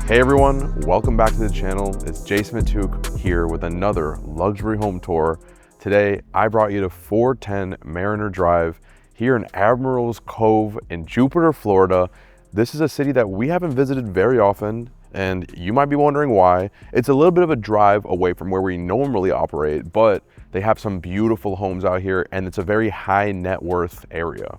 Hey everyone, welcome back to the channel. It's Jason Matouk here with another luxury home tour. Today, I brought you to 410 Mariner Drive here in Admirals Cove in Jupiter, Florida. This is a city that we haven't visited very often, and you might be wondering why. It's a little bit of a drive away from where we normally operate, but they have some beautiful homes out here, and it's a very high net worth area.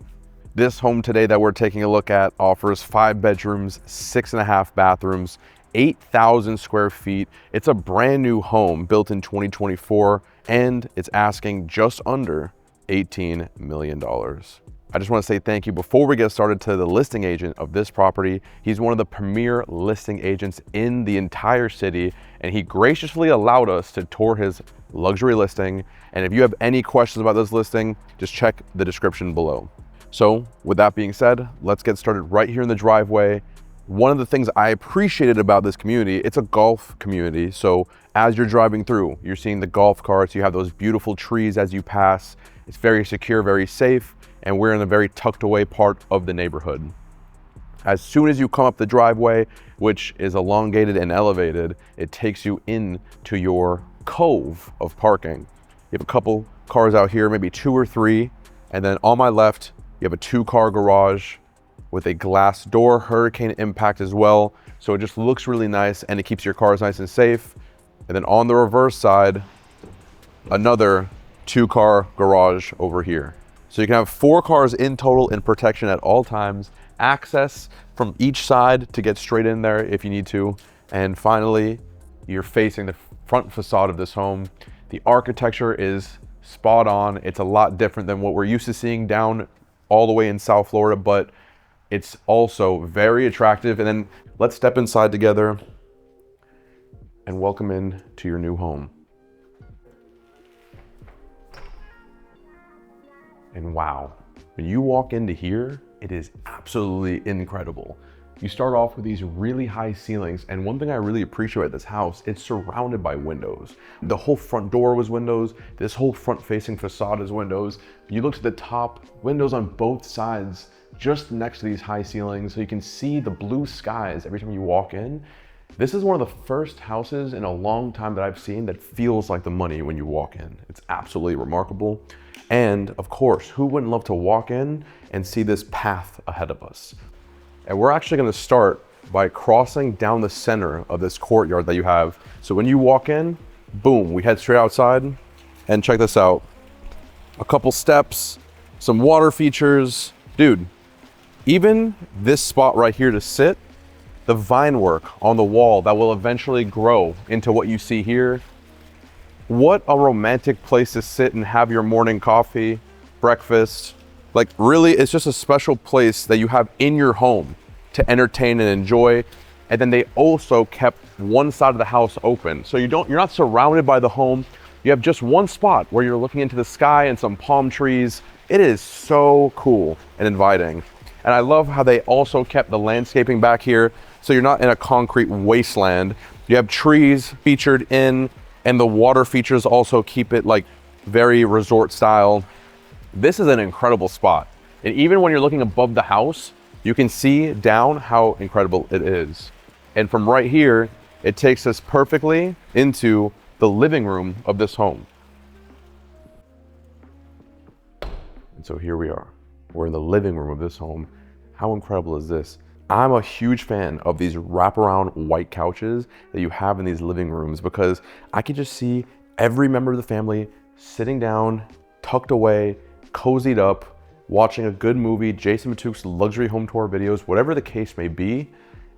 This home today that we're taking a look at offers 5 bedrooms, 6.5 bathrooms, 8,000 square feet. It's a brand new home built in 2024, and it's asking just under $18 million. I just want to say thank you before we get started to the listing agent of this property. He's one of the premier listing agents in the entire city, and he graciously allowed us to tour his luxury listing. And if you have any questions about this listing, just check the description below. So with that being said, let's get started right here in the driveway. One of the things I appreciated about this community, it's a golf community. So as you're driving through, you're seeing the golf carts, you have those beautiful trees as you pass. It's very secure, very safe, and we're in a very tucked away part of the neighborhood. As soon as you come up the driveway, which is elongated and elevated, it takes you into your cove of parking. You have a couple cars out here, maybe 2 or 3, and then on my left, you have a 2-car garage with a glass door, hurricane impact as well. So it just looks really nice and it keeps your cars nice and safe. And then on the reverse side, another 2-car garage over here. So you can have 4 cars in total in protection at all times, access from each side to get straight in there if you need to. And finally, you're facing the front facade of this home. The architecture is spot on. It's a lot different than what we're used to seeing down all the way in South Florida, but it's also very attractive. And then let's step inside together and welcome in to your new home. And wow, when you walk into here, it is absolutely incredible. You start off with these really high ceilings, and one thing I really appreciate about this house, it's surrounded by windows. The whole front door was windows, this whole front facing facade is windows. You look to the top, windows on both sides, just next to these high ceilings, so you can see the blue skies every time you walk in. This is one of the first houses in a long time that I've seen that feels like the money when you walk in. It's absolutely remarkable. And of course, who wouldn't love to walk in and see this path ahead of us? And we're actually gonna start by crossing down the center of this courtyard that you have. So when you walk in, boom, we head straight outside, and check this out. A couple steps, some water features. Dude, even this spot right here to sit, the vine work on the wall that will eventually grow into what you see here. What a romantic place to sit and have your morning coffee, breakfast. Like really, it's just a special place that you have in your home to entertain and enjoy. And then they also kept one side of the house open. So you're not surrounded by the home. You have just one spot where you're looking into the sky and some palm trees. It is so cool and inviting. And I love how they also kept the landscaping back here. So you're not in a concrete wasteland. You have trees featured in, and the water features also keep it like very resort style. This is an incredible spot. And even when you're looking above the house, you can see down how incredible it is. And from right here, it takes us perfectly into the living room of this home. And so here we are. We're in the living room of this home. How incredible is this? I'm a huge fan of these wraparound white couches that you have in these living rooms because I can just see every member of the family sitting down, tucked away, cozied up, watching a good movie, Jason Matouk's luxury home tour videos, whatever the case may be,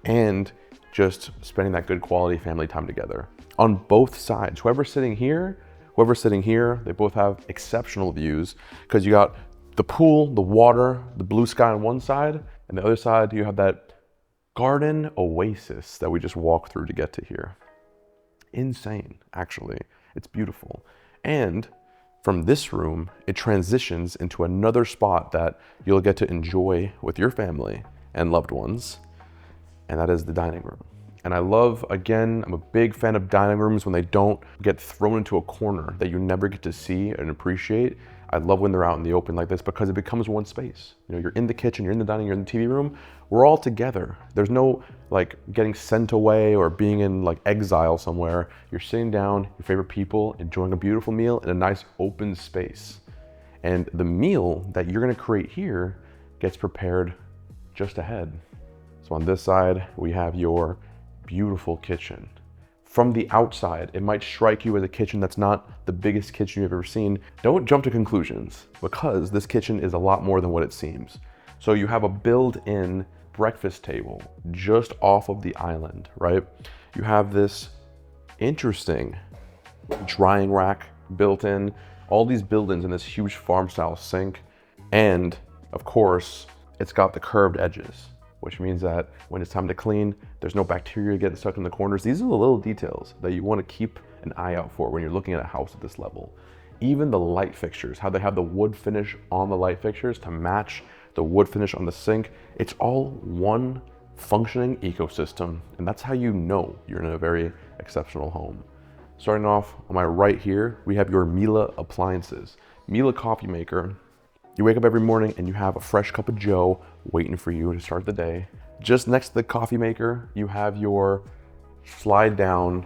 and just spending that good quality family time together. On both sides, whoever's sitting here, they both have exceptional views because you got the pool, the water, the blue sky on one side, and the other side you have that garden oasis that we just walked through to get to here. Insane, actually. It's beautiful. And from this room, it transitions into another spot that you'll get to enjoy with your family and loved ones, and that is the dining room. And I love, again, I'm a big fan of dining rooms when they don't get thrown into a corner that you never get to see and appreciate. I love when they're out in the open like this because it becomes one space. You know, you're in the kitchen, you're in the dining, you're in the TV room. We're all together. There's no like getting sent away or being in like exile somewhere, you're sitting down, your favorite people, enjoying a beautiful meal in a nice open space. And the meal that you're gonna create here gets prepared just ahead. So on this side, we have your beautiful kitchen. From the outside, it might strike you as a kitchen that's not the biggest kitchen you've ever seen. Don't jump to conclusions, because this kitchen is a lot more than what it seems. So you have a built-in breakfast table just off of the island, right? You have this interesting drying rack built in, all these build-ins in this huge farm-style sink. And of course, it's got the curved edges, which means that when it's time to clean, there's no bacteria getting stuck in the corners. These are the little details that you want to keep an eye out for when you're looking at a house at this level. Even the light fixtures, how they have the wood finish on the light fixtures to match the wood finish on the sink. It's all one functioning ecosystem, and that's how you know you're in a very exceptional home. Starting off on my right here, we have your Miele appliances. Miele coffee maker. You wake up every morning and you have a fresh cup of joe waiting for you to start the day. Just next to the coffee maker, you have your slide down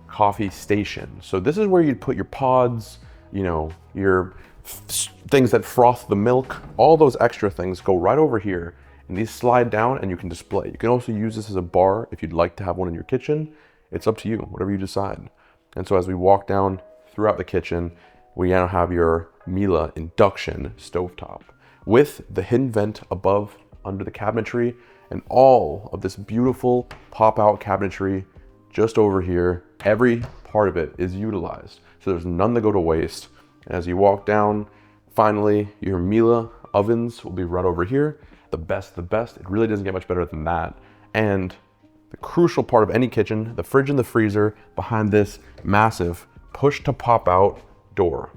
coffee station. So this is where you'd put your pods, you know, your things that froth the milk, all those extra things go right over here, and these slide down and you can display. You can also use this as a bar if you'd like to have one in your kitchen. It's up to you, whatever you decide. And so as we walk down throughout the kitchen, we now have your Miele induction stovetop with the hidden vent above under the cabinetry and all of this beautiful pop-out cabinetry just over here. Every part of it is utilized, so there's none that go to waste. And as you walk down, finally, your Miele ovens will be right over here. The best of the best. It really doesn't get much better than that. And the crucial part of any kitchen, the fridge and the freezer behind this massive push to pop out door.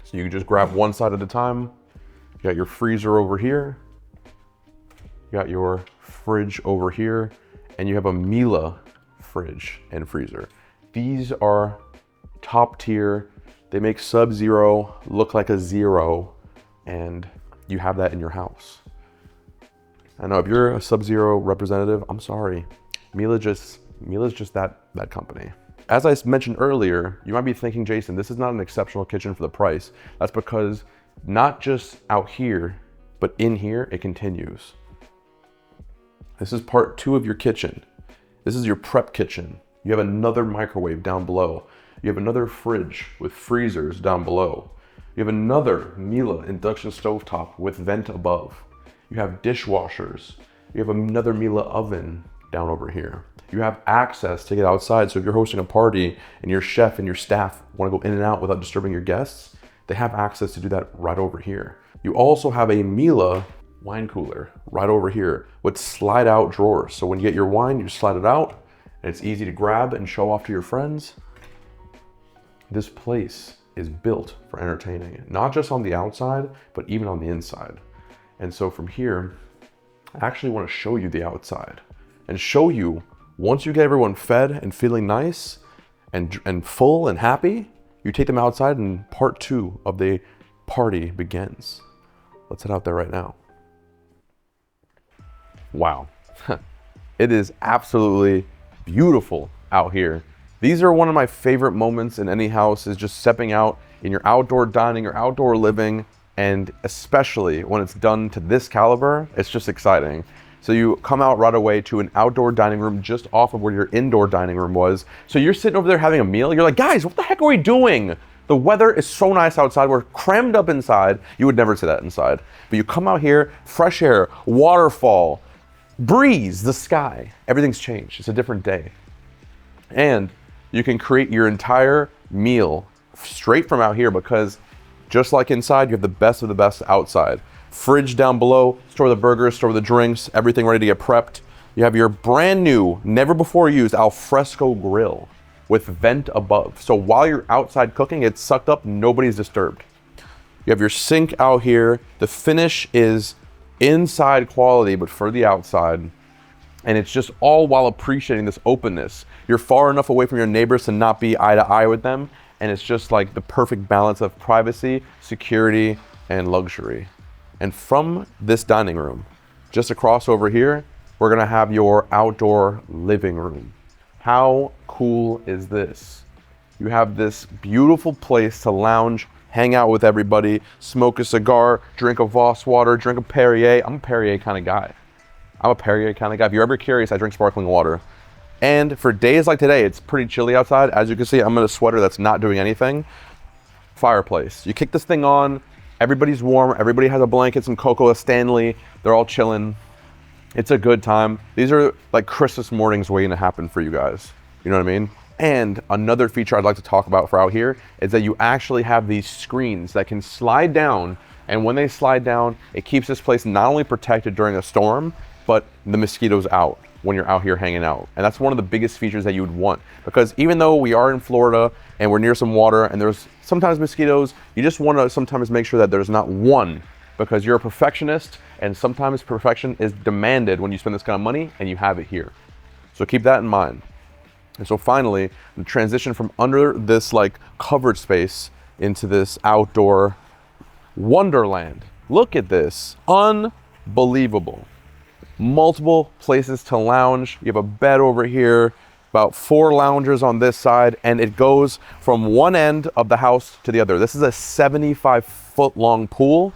So you can just grab one side at a time. You got your freezer over here. You got your fridge over here, and you have a Miele fridge and freezer. These are top tier. They make Sub-Zero look like a zero, and you have that in your house. I know if you're a Sub-Zero representative, I'm sorry. Miele's just that company. As I mentioned earlier, you might be thinking, Jason, this is not an exceptional kitchen for the price. That's because not just out here, but in here, it continues. This is part 2 of your kitchen. This is your prep kitchen. You have another microwave down below. You have another fridge with freezers down below. You have another Miele induction stovetop with vent above. You have dishwashers. You have another Miele oven down over here. You have access to get outside. So if you're hosting a party and your chef and your staff want to go in and out without disturbing your guests, they have access to do that right over here. You also have a Miele wine cooler right over here with slide out drawers. So when you get your wine, you slide it out and it's easy to grab and show off to your friends. This place is built for entertaining, not just on the outside, but even on the inside. And so from here, I actually want to show you the outside and show you, once you get everyone fed and feeling nice and full and happy, you take them outside and part 2 of the party begins. Let's head out there right now. Wow, it is absolutely beautiful out here. These are one of my favorite moments in any house, is just stepping out in your outdoor dining or outdoor living, and especially when it's done to this caliber, it's just exciting. So you come out right away to an outdoor dining room just off of where your indoor dining room was. So you're sitting over there having a meal. You're like, guys, what the heck are we doing? The weather is so nice outside. We're crammed up inside. You would never say that inside. But you come out here, fresh air, waterfall, breeze, the sky. Everything's changed. It's a different day. And you can create your entire meal straight from out here, because just like inside, you have the best of the best outside. Fridge down below, store the burgers, store the drinks, everything ready to get prepped. You have your brand new, never before used alfresco grill with vent above. So while you're outside cooking, it's sucked up, nobody's disturbed. You have your sink out here. The finish is inside quality, but for the outside. And it's just all while appreciating this openness. You're far enough away from your neighbors to not be eye to eye with them. And it's just like the perfect balance of privacy, security, and luxury. And from this dining room, just across over here, we're gonna have your outdoor living room. How cool is this? You have this beautiful place to lounge, hang out with everybody, smoke a cigar, drink a Voss water, drink a Perrier. I'm a Perrier kind of guy. If you're ever curious, I drink sparkling water. And for days like today, it's pretty chilly outside. As you can see, I'm in a sweater that's not doing anything. Fireplace. You kick this thing on, everybody's warm, everybody has a blanket, some cocoa, a Stanley, they're all chilling. It's a good time. These are like Christmas mornings waiting to happen for you guys. You know what I mean? And another feature I'd like to talk about for out here is that you actually have these screens that can slide down, and when they slide down, it keeps this place not only protected during a storm, but the mosquitoes out when you're out here hanging out. And that's one of the biggest features that you would want, because even though we are in Florida and we're near some water and there's sometimes mosquitoes, you just want to sometimes make sure that there's not one, because you're a perfectionist and sometimes perfection is demanded when you spend this kind of money, and you have it here. So keep that in mind. And so finally, the transition from under this like covered space into this outdoor wonderland. Look at this, unbelievable. Multiple places to lounge. You have a bed over here, about 4 loungers on this side, and it goes from one end of the house to the other. This is a 75-foot long pool.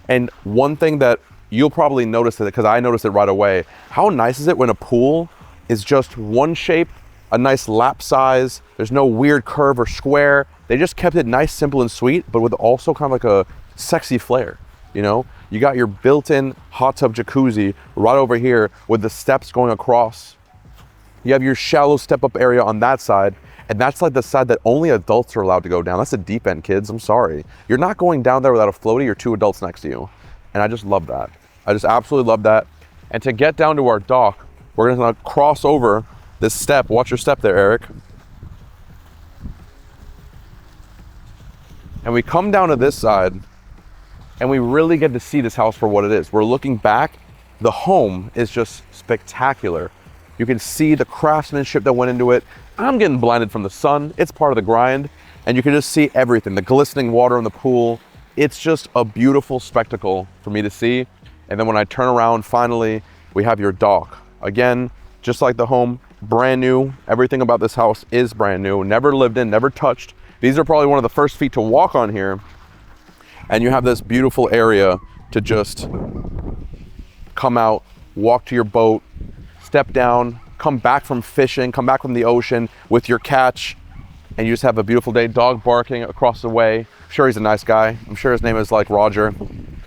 And one thing that you'll probably notice, it because I noticed it right away, how nice is it when a pool is just one shape, a nice lap size, there's no weird curve or square. They just kept it nice, simple, and sweet, but with also kind of like a sexy flair, you know? You got your built-in hot tub jacuzzi right over here with the steps going across. You have your shallow step-up area on that side, and that's like the side that only adults are allowed to go down. That's the deep end, kids, I'm sorry. You're not going down there without a floaty or 2 adults next to you. And I just love that. I just absolutely love that. And to get down to our dock, we're gonna cross over this step. Watch your step there, Eric. And we come down to this side, and we really get to see this house for what it is. We're looking back. The home is just spectacular. You can see the craftsmanship that went into it. I'm getting blinded from the sun. It's part of the grind. And you can just see everything, the glistening water in the pool. It's just a beautiful spectacle for me to see. And then when I turn around, finally, we have your dock. Again, just like the home, brand new. Everything about this house is brand new, never lived in, never touched. These are probably one of the first feet to walk on here. And you have this beautiful area to just come out, walk to your boat, step down, come back from fishing, come back from the ocean with your catch, and you just have a beautiful day. Dog barking across the way. I'm sure he's a nice guy. I'm sure his name is like Roger.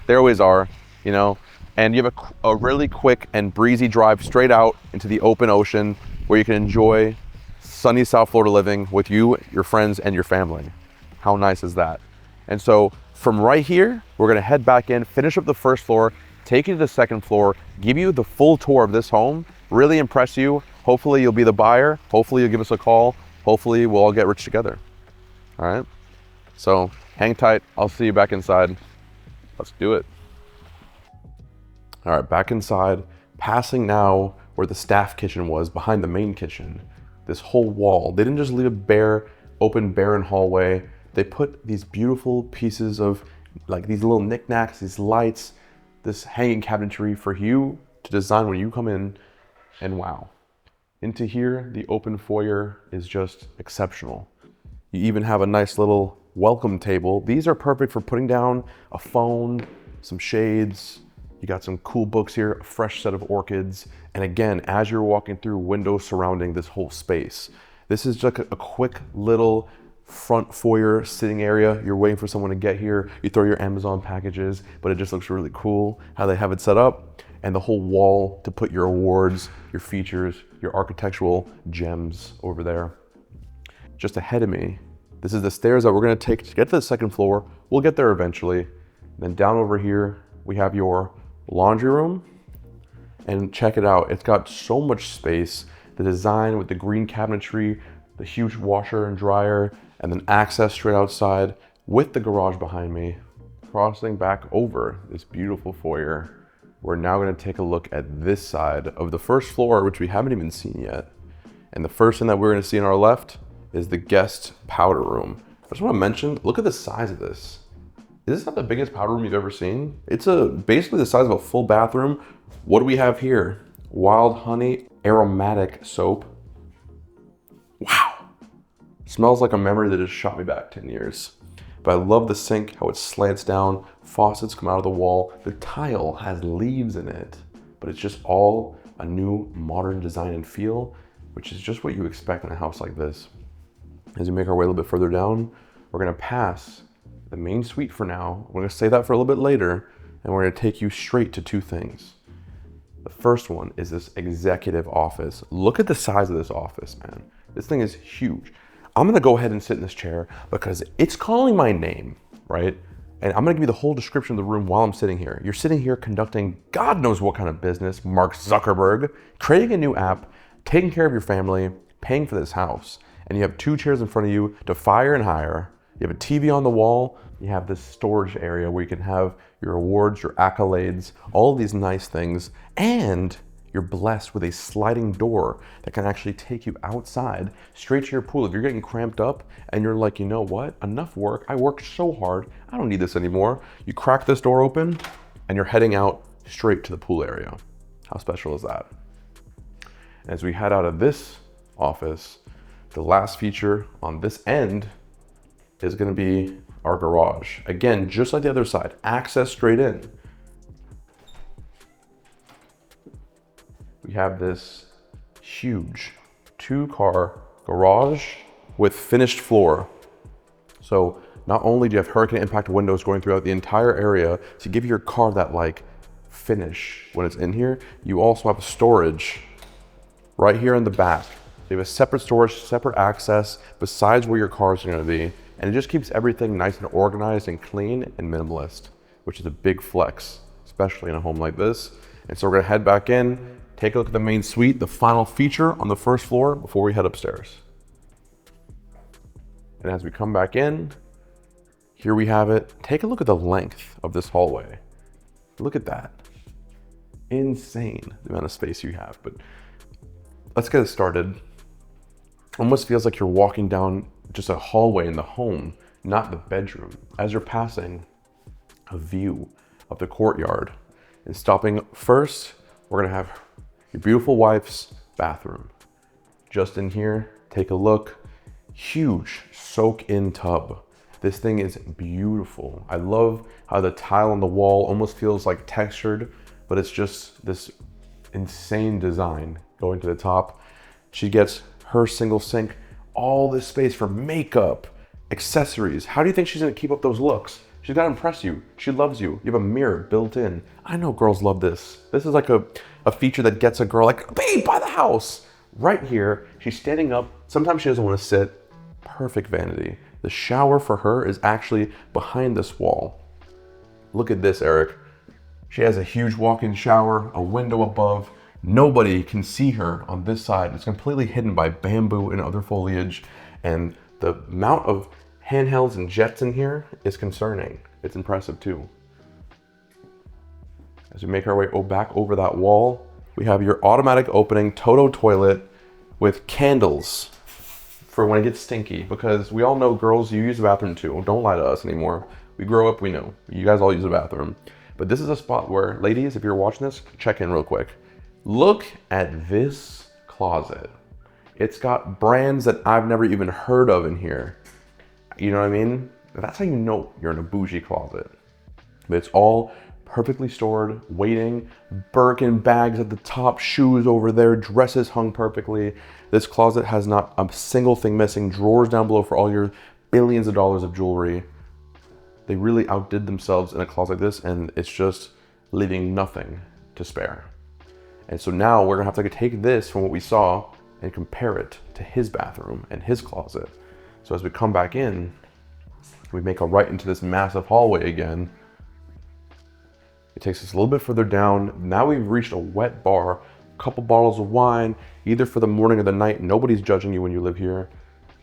They always are, you know. And you have a really quick and breezy drive straight out into the open ocean where you can enjoy sunny South Florida living with you, your friends, and your family. How nice is that? And so from right here, we're gonna head back in, finish up the first floor, take you to the second floor, give you the full tour of this home, really impress you. Hopefully you'll be the buyer. Hopefully you'll give us a call. Hopefully we'll all get rich together. All right? So hang tight. I'll see you back inside. Let's do it. All right, back inside, passing now where the staff kitchen was behind the main kitchen. This whole wall, they didn't just leave a bare, open, barren hallway. They put these beautiful pieces of like these little knickknacks, these lights, this hanging cabinetry for you to design when you come in, and wow. Into here, the open foyer is just exceptional. You even have a nice little welcome table. These are perfect for putting down a phone, some shades. You got some cool books here, a fresh set of orchids. And again, as you're walking through, windows surrounding this whole space. This is just a quick little front foyer sitting area. You're waiting for someone to get here. You throw your Amazon packages, but it just looks really cool how they have it set up. And the whole wall to put your awards, your features, your architectural gems over there. Just ahead of me, this is the stairs that we're gonna take to get to the second floor. We'll get there eventually. Then down over here, we have your laundry room. And check it out, it's got so much space. The design with the green cabinetry, the huge washer and dryer, and then access straight outside with the garage behind me. Crossing back over this beautiful foyer, we're now gonna take a look at this side of the first floor, which we haven't even seen yet. And the first thing that we're gonna see on our left is the guest powder room. I just wanna mention, look at the size of this. Is this not the biggest powder room you've ever seen? It's basically the size of a full bathroom. What do we have here? wild honey aromatic soap. Wow. Smells like a memory that just shot me back 10 years. But I love the sink, how it slants down, faucets come out of the wall. The tile has leaves in it, but it's just all a new modern design and feel, which is just what you expect in a house like this. As we make our way a little bit further down, we're gonna pass the main suite for now. We're gonna save that for a little bit later, and we're gonna take you straight to two things. The first one is this executive office. Look at the size of this office, man. This thing is huge. I'm gonna go ahead and sit in this chair because it's calling my name, right? And I'm gonna give you the whole description of the room while I'm sitting here. You're sitting here conducting God knows what kind of business, Mark Zuckerberg, creating a new app, taking care of your family, paying for this house. And you have two chairs in front of you to fire and hire. You have a TV on the wall. You have this storage area where you can have your awards, your accolades, all of these nice things. And you're blessed with a sliding door that can actually take you outside straight to your pool. If you're getting cramped up and you're like, you know what, enough work. I worked so hard. I don't need this anymore. You crack this door open and you're heading out straight to the pool area. How special is that? As we head out of this office, the last feature on this end is gonna be our garage. Again, just like the other side, access straight in. We have this huge 2-car garage with finished floor. So not only do you have hurricane impact windows going throughout the entire area to give your car that like finish when it's in here, you also have storage right here in the back. You have a separate storage, separate access besides where your cars are gonna be. And it just keeps everything nice and organized and clean and minimalist, which is a big flex, especially in a home like this. And so we're gonna head back in, take a look at the main suite, the final feature on the first floor before we head upstairs. And as we come back in, here we have it. Take a look at the length of this hallway. Look at that. Insane the amount of space you have, but let's get it started. Almost feels like you're walking down just a hallway in the home, not the bedroom. As you're passing a view of the courtyard and stopping first, we're gonna have your beautiful wife's bathroom. Just in here, take a look. Huge soak-in tub. This thing is beautiful. I love how the tile on the wall almost feels like textured, but it's just this insane design going to the top. She gets her single sink, all this space for makeup, accessories. How do you think she's gonna keep up those looks? She's gotta impress you. She loves you. You have a mirror built in. I know girls love this. This is like a feature that gets a girl like, babe, buy the house. Right here, she's standing up. Sometimes she doesn't wanna sit. Perfect vanity. The shower for her is actually behind this wall. Look at this, Eric. She has a huge walk-in shower, a window above. Nobody can see her on this side. It's completely hidden by bamboo and other foliage. And the amount of handhelds and jets in here is concerning. It's impressive too. As we make our way back over that wall, we have your automatic opening Toto toilet with candles for when it gets stinky, because we all know girls, you use the bathroom too. Don't lie to us anymore. We grow up, we know. You guys all use the bathroom. But this is a spot where, ladies, if you're watching this, check in real quick. Look at this closet. It's got brands that I've never even heard of in here. You know what I mean? That's how you know you're in a bougie closet. But it's all perfectly stored, waiting, Birkin bags at the top, shoes over there, dresses hung perfectly. This closet has not a single thing missing, drawers down below for all your billions of dollars of jewelry. They really outdid themselves in a closet like this, and it's just leaving nothing to spare. And so now we're gonna have to take this from what we saw and compare it to his bathroom and his closet. So as we come back in, we make a right into this massive hallway again. It takes us a little bit further down. Now we've reached a wet bar, a couple bottles of wine, either for the morning or the night. Nobody's judging you when you live here.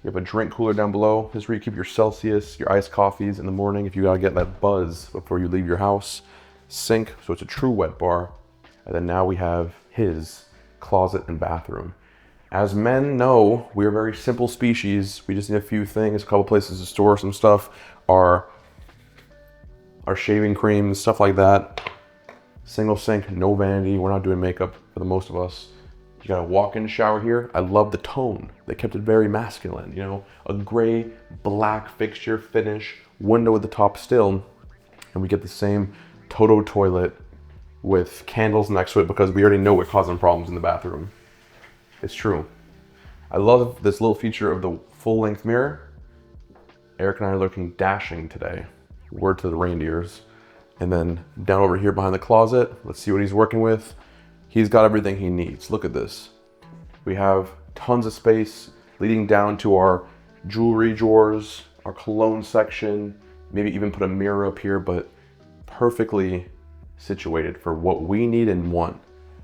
You have a drink cooler down below. This is where you keep your Celsius, your iced coffees in the morning if you gotta get that buzz before you leave your house. Sink, so it's a true wet bar. And then now we have his closet and bathroom. As men know, we're a very simple species. We just need a few things, a couple places to store some stuff, our shaving cream, stuff like that. Single sink, no vanity. We're not doing makeup for the most of us. You got a walk-in shower here. I love the tone. They kept it very masculine, you know, a gray, black fixture finish, window at the top still, and we get the same Toto toilet with candles next to it because we already know we're causing problems in the bathroom. It's true. I love this little feature of the full-length mirror. Eric and I are looking dashing today. Word to the reindeers. And then down over here behind the closet, let's see what he's working with. He's got everything he needs. Look at this. We have tons of space leading down to our jewelry drawers, our cologne section, maybe even put a mirror up here, but perfectly situated for what we need and want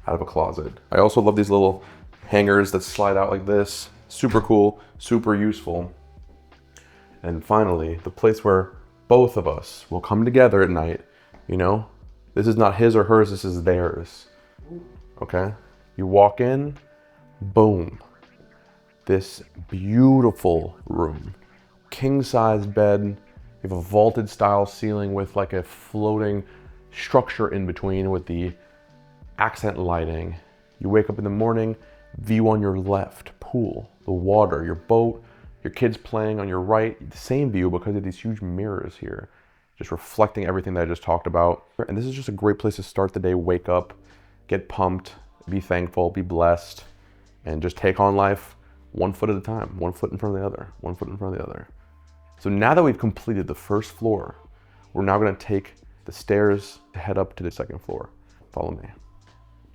out of a closet. I also love these little hangers that slide out like this. Super cool, super useful. And finally, the place where both of us will come together at night. You know, this is not his or hers, this is theirs. Okay? You walk in, boom. This beautiful room. King-size bed. You have a vaulted style ceiling with like a floating structure in between with the accent lighting. You wake up in the morning, view on your left, pool, the water, your boat, your kids playing on your right, the same view because of these huge mirrors here, just reflecting everything that I just talked about. And this is just a great place to start the day, wake up, get pumped, be thankful, be blessed, and just take on life one foot at a time, one foot in front of the other, one foot in front of the other. So now that we've completed the first floor, we're now gonna take the stairs to head up to the second floor. Follow me.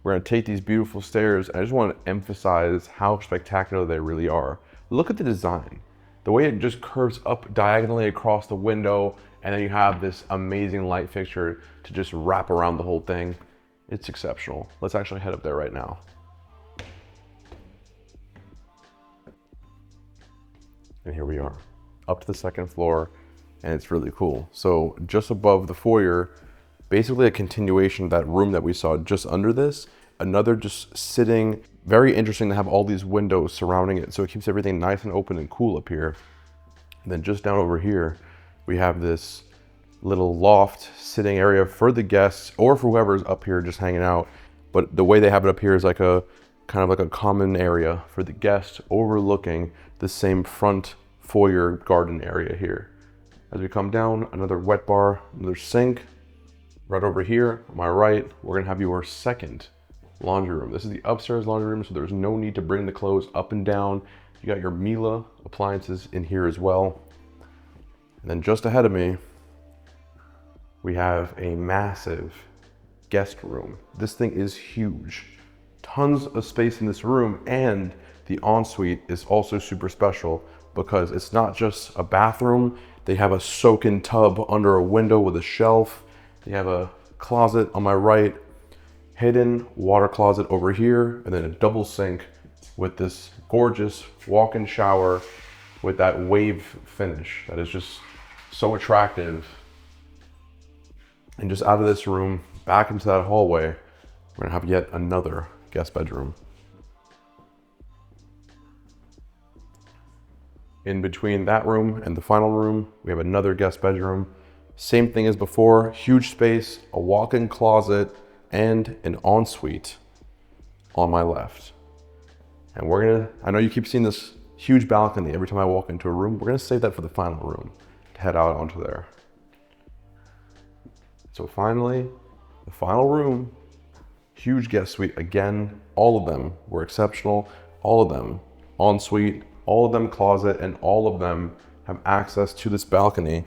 We're gonna take these beautiful stairs, and I just wanna emphasize how spectacular they really are. Look at the design. The way it just curves up diagonally across the window, and then you have this amazing light fixture to just wrap around the whole thing. It's exceptional. Let's actually head up there right now. And here we are, up to the second floor, and it's really cool. So just above the foyer, basically a continuation of that room that we saw just under this, another just sitting, very interesting to have all these windows surrounding it. So it keeps everything nice and open and cool up here. And then just down over here, we have this little loft sitting area for the guests or for whoever's up here just hanging out. But the way they have it up here is like a kind of like a common area for the guests overlooking the same front foyer garden area here. As we come down, another wet bar, another sink. Right over here, on my right, we're gonna have your second laundry room. This is the upstairs laundry room, so there's no need to bring the clothes up and down. You got your Miele appliances in here as well. And then just ahead of me, we have a massive guest room. This thing is huge. Tons of space in this room, and the ensuite is also super special because it's not just a bathroom. They have a soak-in tub under a window with a shelf. They have a closet on my right, hidden water closet over here, and then a double sink with this gorgeous walk-in shower with that wave finish that is just so attractive. And just out of this room, back into that hallway, we're gonna have yet another guest bedroom. In between that room and the final room, we have another guest bedroom. Same thing as before, huge space, a walk-in closet, and an ensuite on my left. And we're gonna, I know you keep seeing this huge balcony every time I walk into a room. We're gonna save that for the final room to head out onto there. So finally, the final room, huge guest suite. Again, all of them were exceptional. All of them ensuite, all of them closet, and all of them have access to this balcony,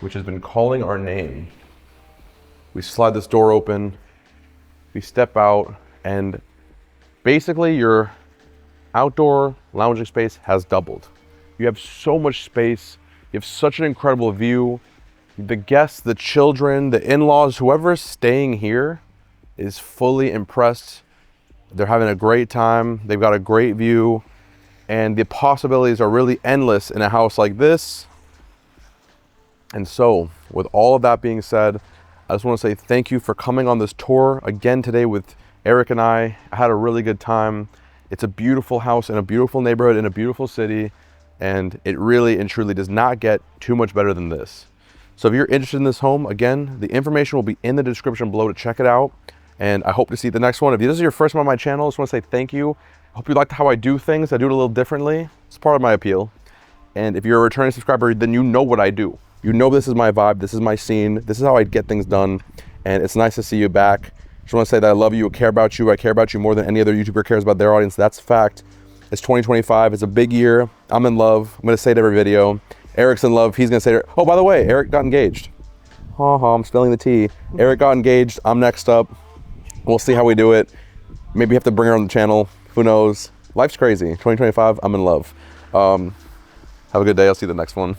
which has been calling our name. We slide this door open, we step out, and basically your outdoor lounging space has doubled. You have so much space, you have such an incredible view. The guests, the children, the in-laws, whoever's staying here is fully impressed. They're having a great time, they've got a great view, and the possibilities are really endless in a house like this. And so, with all of that being said, I just want to say thank you for coming on this tour again today with Eric and I. I had a really good time. It's a beautiful house in a beautiful neighborhood in a beautiful city, and it really and truly does not get too much better than this. So if you're interested in this home, again, the information will be in the description below to check it out. And I hope to see the next one. If this is your first one on my channel, I just want to say thank you. I hope you liked how I do things. I do it a little differently. It's part of my appeal. And if you're a returning subscriber, then you know what I do. You know this is my vibe, this is my scene, this is how I get things done. And it's nice to see you back. Just want to say that I love you, I care about you. I care about you more than any other YouTuber cares about their audience. That's a fact. It's 2025, it's a big year. I'm in love. I'm gonna say it every video. Eric's in love, he's gonna say it. Oh, by the way, Eric got engaged. I'm spilling the tea. Eric got engaged, I'm next up. We'll see how we do it. Maybe have to bring her on the channel, who knows? Life's crazy, 2025, I'm in love. Have a good day, I'll see you the next one.